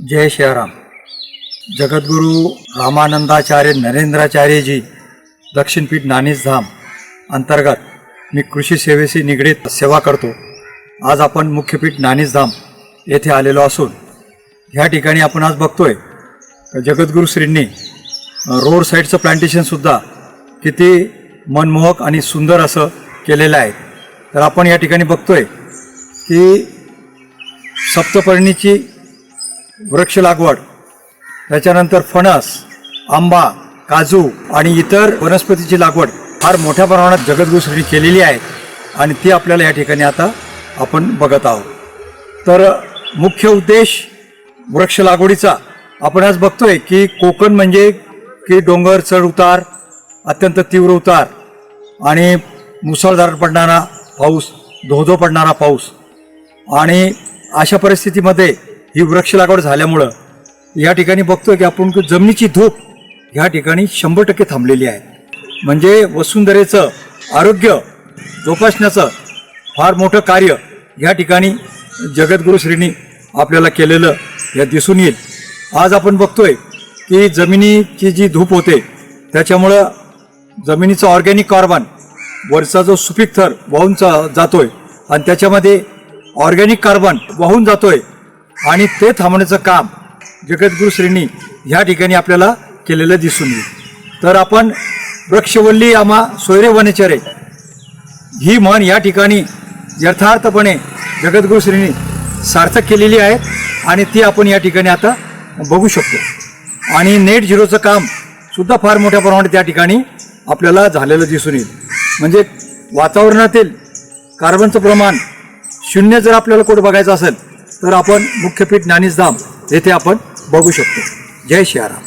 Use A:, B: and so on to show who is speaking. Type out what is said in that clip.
A: जय श्रीराम। जगद्गुरु रामानंदाचार्य नरेंद्राचार्य जी दक्षिणपीठ नाणीसधाम अंतर्गत मी कृषी सेवेशी निगडीत सेवा करतो। आज आपण मुख्यपीठ नाणीसधाम येथे आलेलो असून ह्या ठिकाणी आपण आज बघतोय जगद्गुरु श्रींनी रोड साईडचं प्लांटेशनसुद्धा किती मनमोहक आणि सुंदर असं केलेलं आहे। तर आपण या ठिकाणी बघतोय की सप्तपर्णीची वृक्ष लागवड, त्याच्यानंतर फणस, आंबा, काजू आणि इतर वनस्पतीची लागवड फार मोठ्या प्रमाणात जगद्गुरु श्रींनी केलेली आहे आणि ती आपल्याला या ठिकाणी आता आपण बघत आहोत। तर मुख्य उद्देश वृक्ष लागवडीचा आपण आज बघतोय की कोकण म्हणजे की डोंगर चढ उतार, अत्यंत तीव्र उतार आणि मुसळधार पडणारा पाऊस, धोधो पडणारा पाऊस आणि अशा परिस्थितीमध्ये ही वृक्ष लागवड झाल्यामुळं या ठिकाणी बघतोय की आपण जमिनीची धूप ह्या ठिकाणी 100% थांबलेली आहे। म्हणजे वसुंधरेचं आरोग्य जोपासण्याचं फार मोठं कार्य ह्या ठिकाणी जगद्गुरु श्रींनी आपल्याला केलेलं या दिसून येईल। आज आपण बघतोय की जमिनीची जी धूप होते त्याच्यामुळं जमिनीचं ऑर्गॅनिक कार्बन वरचा जो सुपीक थर वाहून जातोय आणि त्याच्यामध्ये ऑर्गॅनिक कार्बन वाहून जातोय आणि ते थांबवण्याचं काम जगद्गुरु श्रींनी ह्या ठिकाणी आपल्याला केलेलं दिसून येईल। तर आपण वृक्षवल्ली आम्हा सोयरे वनचरे ही म्हण या ठिकाणी यथार्थपणे जगद्गुरु श्रींनी सार्थक केलेली आहे आणि ती आपण या ठिकाणी आता बघू शकतो। आणि नेट झिरोचं काम सुद्धा फार मोठ्या प्रमाणात त्या ठिकाणी आपल्याला झालेलं दिसून येईल। म्हणजे वातावरणातील कार्बनचं प्रमाण शून्य जर आपल्याला कुठं बघायचं असेल तर आपण मुख्यपीठ नाणीसधाम येथे आपण बघू शकतो। जय श्रीराम।